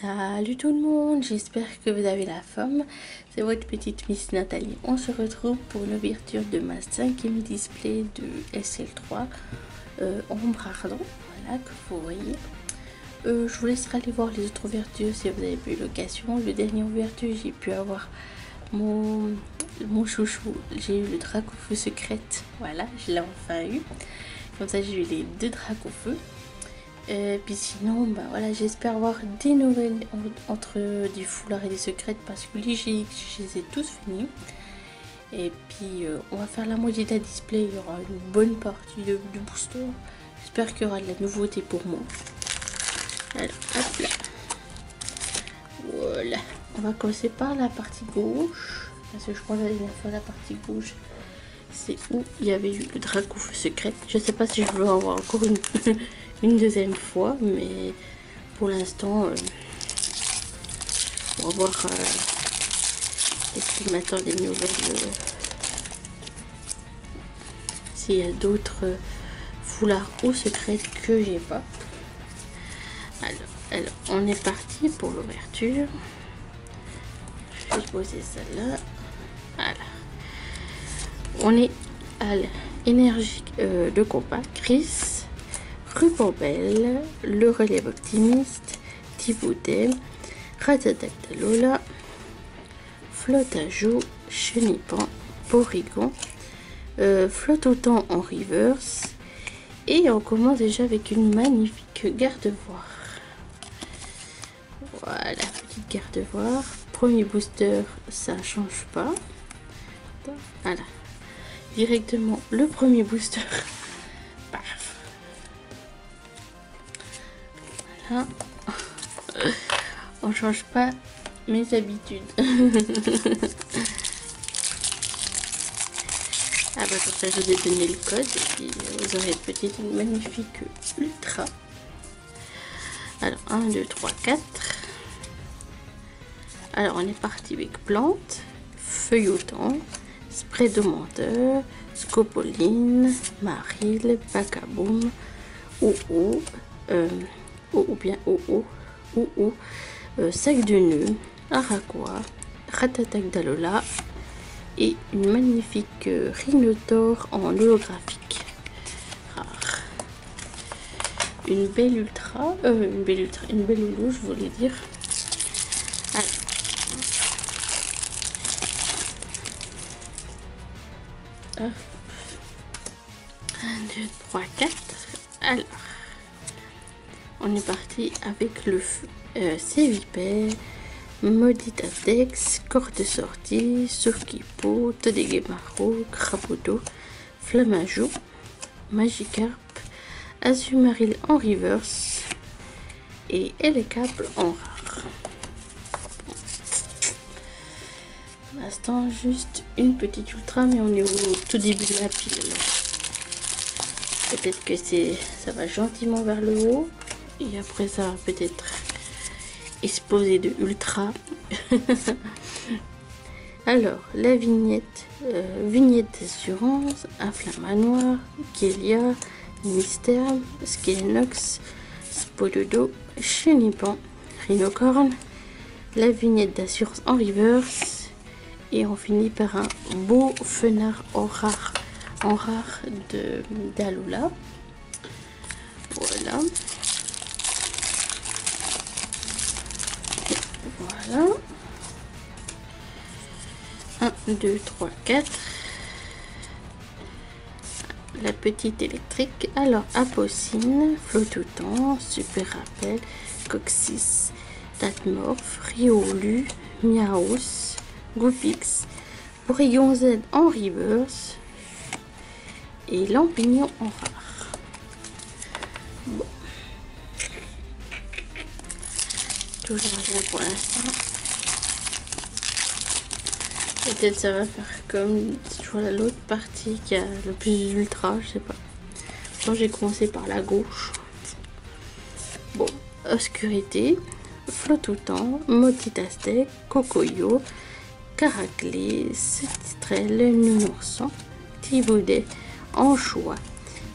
Salut tout le monde, j'espère que vous avez la forme. C'est votre petite Miss Nathalie. On se retrouve pour l'ouverture de ma 5e display de SL3 ombre ardent, voilà, que vous voyez. Je vous laisserai aller voir les autres ouvertures si vous avez pas eu l'occasion. Le dernier ouverture, j'ai pu avoir mon chouchou. J'ai eu le Dracofeu secrète, voilà, je l'ai enfin eu. Comme ça, j'ai eu les 2 Dracofeu. Puis sinon, bah voilà, j'espère avoir des nouvelles entre du foulard et des secrètes parce que les GX, je les ai tous finis. Et puis on va faire la moitié de la display, il y aura une bonne partie de booster. J'espère qu'il y aura de la nouveauté pour moi. Alors, hop là. Voilà. On va commencer par la partie gauche. Parce que je crois que la dernière fois, la partie gauche, c'est où il y avait eu le Dracofeu secrète. Je sais pas si je veux en avoir encore une deuxième fois, mais pour l'instant, on va voir qu'est-ce qu'il m'attend des nouvelles. S'il y a d'autres foulards ou secrètes que j'ai pas. Alors, on est parti pour l'ouverture. Je vais poser celle-là. Voilà. On est à l'énergie de combat, Chris, Rubambelle, le relève optimiste, Thibaudet, Ratatak de Lola, Flottajo, Chenipan, Porygon, Flotte autant en reverse. Et on commence déjà avec une magnifique garde-voire. Voilà, petite garde-voire. Premier booster, ça change pas. Voilà. Directement le premier booster. Paf. Voilà. On change pas mes habitudes. Ah bah pour ça je vais donner le code et puis vous aurez peut-être une magnifique ultra. Alors 1, 2, 3, 4. Alors on est parti avec plante, feuilletant, spray de menteur, scopoline, maril, bacaboum, ou bien sac de nœud, araquois, ratatak d'alola et une magnifique rhinotaure en holographique rare. Une belle ultra, une belle holo, je voulais dire. Alors. 1, 2, 3, 4. Alors, on est parti avec le feu. Sévipère, Maudit Adex, Corps de sortie, Surkipo, Todegemaro, Crabodo, Flamajo, Magikarp, Azumaril en reverse et Elecable en rare. Pour l'instant, juste une petite ultra, mais on est au tout début de la pile. Peut-être que ça va gentiment vers le haut et après ça va peut-être exposé de ultra. Alors la vignette d'assurance, Inflammanoir, Kélia, Mystère, Skelenox, Spododo, Chenipan, Rhinocorn, la vignette d'assurance en reverse et on finit par un beau fenard en rare d'Alola. Voilà. Voilà. 1, 2, 3, 4. La petite électrique. Alors, Apocine, Flottoutant, Super Rappel, Coccyx, Tatmorph, Riolu, Miaos, Goopix, Porygon Z en reverse et Lampignon en rare. Bon. Toujours rien pour l'instant. Peut-être ça va faire comme je vois l'autre partie qui a le plus d'ultra, je sais pas. Quand j'ai commencé par la gauche. Bon, Obscurité, Flottoutant, Motitastek, Cocoyo, Caraclès, Tistrel, Nounourson, Thibaudet, Anchois,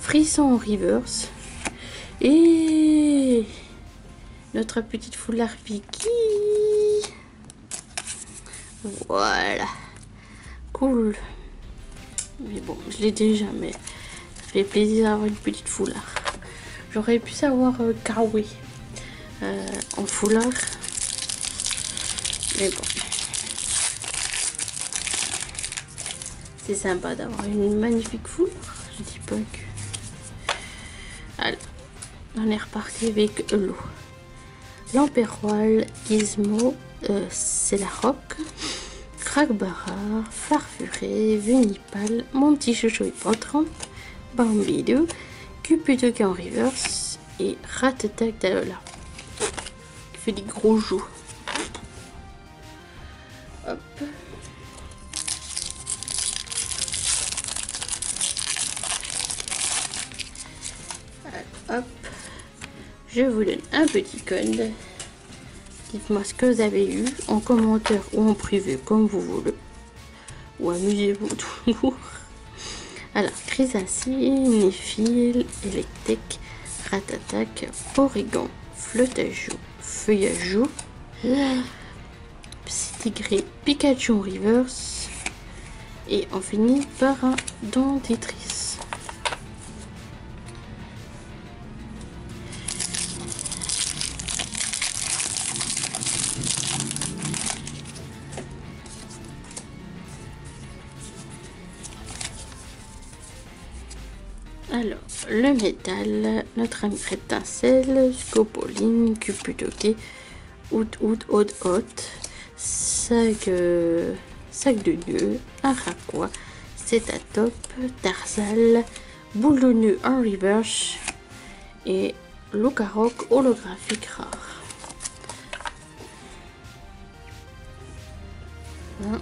Frisson en reverse et notre petite foulard Vicky. Voilà. Cool. Mais bon, je l'ai déjà, mais ça fait plaisir d'avoir une petite foulard. J'aurais pu savoir Kawaii en foulard. Mais bon. C'est sympa d'avoir une magnifique foulard. Je dis pas que... Alors, on est reparti avec l'eau. L'Empéroil, Gizmo, c'est la rock. Crackbara, Farfuré, Venipal, Mon Petit Chouchou Hippotrampe, Bambidou, Cupido qui est en reverse et Ratatak Dalola qui fait des gros joues. Hop. Alors, hop. Je vous donne un petit code. Dites-moi ce que vous avez eu en commentaire ou en privé, comme vous voulez. Ou amusez-vous toujours. Alors, Chrysacine, Néphile, Electek, Ratatak, Porygon, Flottajou, Feuillajou, Psytigré, Pikachu en reverse. Et on finit par un Dentifrice. Alors, le métal, notre ami étincelle, Scopoline, Cuputoqué, Out, sac de nœud, Araquois, Cetatop, Tarzal, boule de nœud en reverse et Lucaroc holographique rare. Voilà.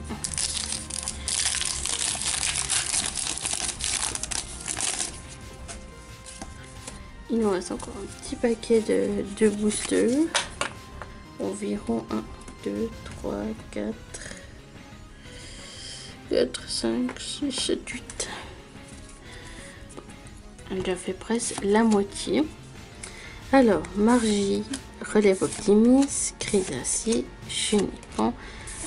Il nous reste encore un petit paquet de boosters. Environ 1, 2, 3, 4, 5, 6, 7, 8. On a déjà fait presque la moitié. Alors, Margie, Relève Optimis, Chrysacée, Chenipan,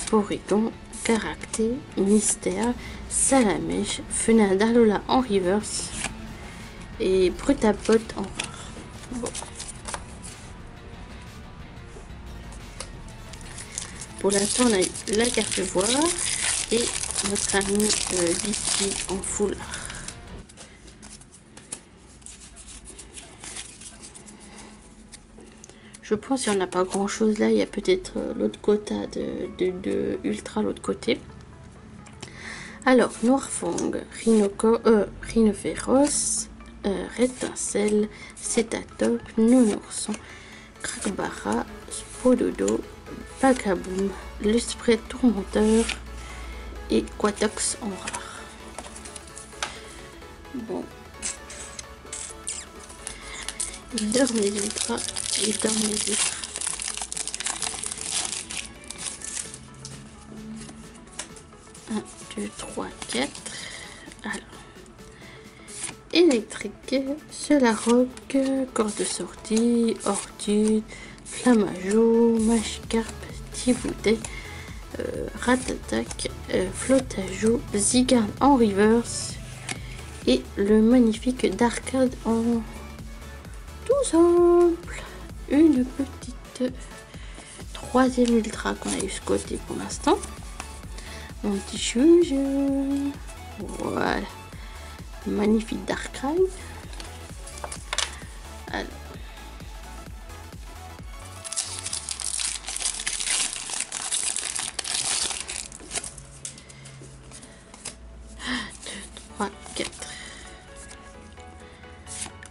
Porygon, Caractère, Mystère, Salamèche, Fenadalola en reverse. Et Brutapod en rare. Bon. Pour l'instant, on a eu la carte voire et notre ami Vicky en foulard. Je pense qu'il n'y en a pas grand chose là. Il y a peut-être l'autre quota de Ultra, l'autre côté. Alors, Noirfang, Rhinophéros. Rétincelle, Cetatop, Nounourson, Crackbara, Spododo, Pagaboom, Luspré Tourmenteur et Quatox en rare. Bon. Il dorment les ultras, il dorment les ultras. Un, 2, 3, 4. Alors. Électrique, Solaroc, corde de sortie, Ortude, Flamajo, Magikarp, Thiboudet, Ratatak, Flottajou, Zygarde en reverse et le magnifique Darkade en tout simple. Une petite troisième ultra qu'on a eu ce côté pour l'instant. Mon petit chouchou. Voilà. Magnifique Darkrai. Alors.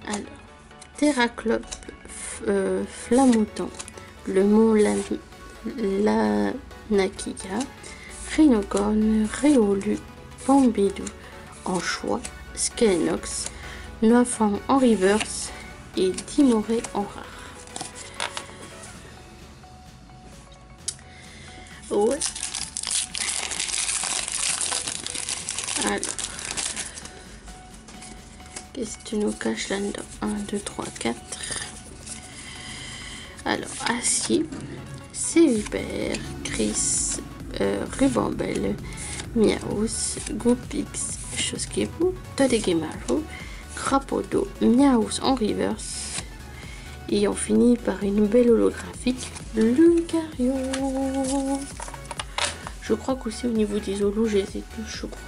Alors, Terraclope, Flamouton, le mont Lanakia, Rhinocorne, Réolu, Bambidou en choix, Skelenox, Noifang en reverse et Dimoré en rare. Ouais. Alors, qu'est-ce que tu nous caches là-dedans? 1, 2, 3, 4. Alors, Acier, Sévipère, Chris, Rubambelle, Miaus, Goupix, Choskebou, Todegemaru, Crapodo, Miaus en reverse. Et on finit par une belle holographique, Lucario. Je crois qu'aussi au niveau des holos, j'ai les tous, je crois.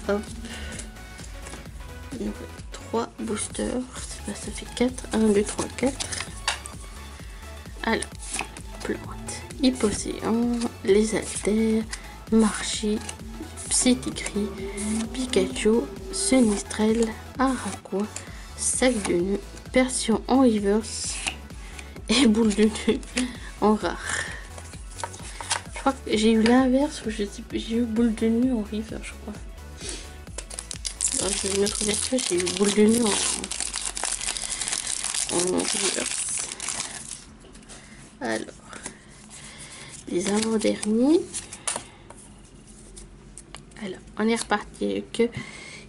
Hop. 3 boosters, ça fait 4, 1, 2, 3, 4. Alors, plante, Hypocéan, les altères, Marchi, Psytigris, Pikachu, Sunistrel, Araquois, Sac de nœud, Persion en reverse et Boule de nœud en rare. Je crois que j'ai eu l'inverse, j'ai eu Boule de nœud en reverse, je crois. Dans une autre version, j'ai eu Boule de nœud en reverse. Alors, les avant-derniers. Alors, on est reparti avec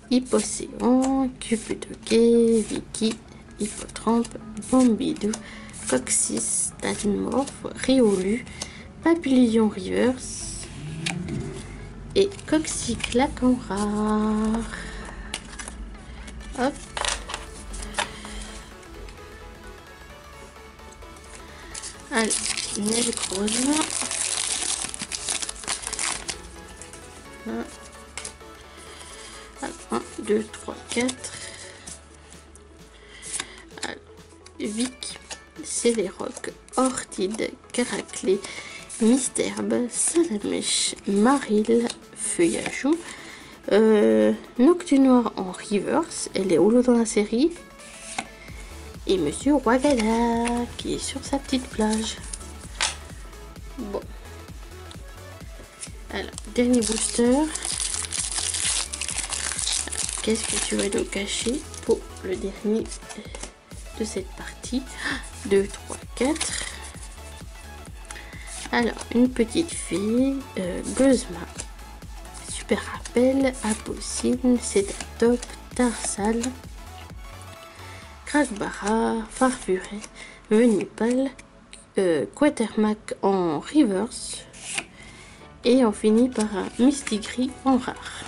Hypocéan, Cuputoquet, Vicky, Hippotrampe, Bombidou, Coxis, Tanmorph, Riolu, Papillon reverse et Coxiclac en rare. Hop. Alors, Nelcroza. 1, 2, 3, 4. Alors, Vic, Céléroc, Ortide, Caraclé, Misterbe, Salamèche, Maril, Feuillajou, Noctunoir en reverse, elle est holo dans la série, et Monsieur Wagada qui est sur sa petite plage. Bon, alors dernier booster. Qu'est-ce que tu vas nous cacher pour le dernier de cette partie? 2, 3, 4. Alors, une petite fille, Guzma, Super Rappel, Apocine, Cétatop, Tarsal, Krakbara, Farfuret, Venipal, Quatermac en reverse. Et on finit par un Mistigris en rare.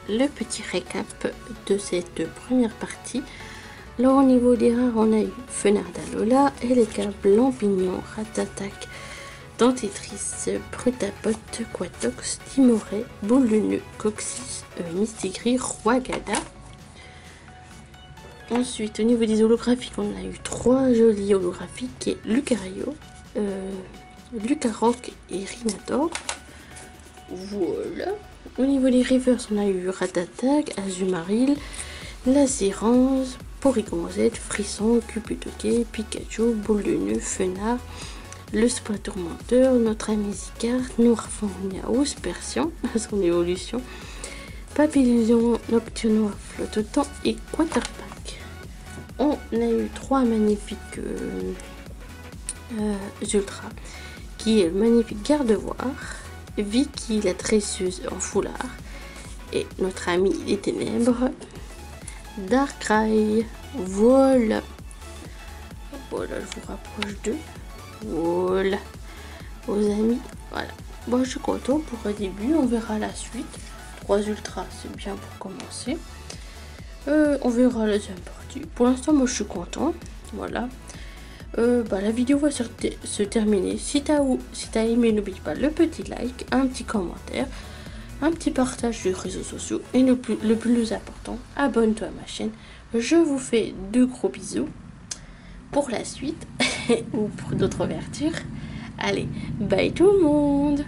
Le petit récap de cette première partie. Là, au niveau des rares, on a eu Fenardalola, Elecab, Lampignon, Ratatac, Dentétrice, Brutapote, Quatox, Timoret, Boule de nœud, Coxis, Mistigris, Roigada. Ensuite, au niveau des holographiques, on a eu 3 jolis holographiques qui est Lucario, Lucaroc et Rhinador. Voilà. Au niveau des reverse, on a eu Ratatac, Azumaril, Lacérance, Porygonzette, Frisson, Cuputoquet, Pikachu, Boule de nœud, Fenard, le Spot Tourmenteur, notre ami Zicard, Noirfang, Miaus, Persian, son évolution, Papillon, Noctunoir, Flotte-Temps et Quaterpack. On a eu 3 magnifiques ultra, qui est le magnifique Gardevoir, Vicky la tresseuse en foulard et notre ami les ténèbres, Darkrai. Voilà, voilà, je vous rapproche d'eux. Voilà, aux amis, voilà. Bon, je suis content pour un début, on verra la suite. 3 ultras, c'est bien pour commencer. On verra la deuxième partie. Pour l'instant, moi je suis content. Voilà. La vidéo va se terminer. Si t'as aimé, n'oublie pas le petit like, un petit commentaire, un petit partage sur les réseaux sociaux et le plus important, abonne-toi à ma chaîne. Je vous fais de gros bisous pour la suite ou pour d'autres ouvertures. Allez, bye tout le monde!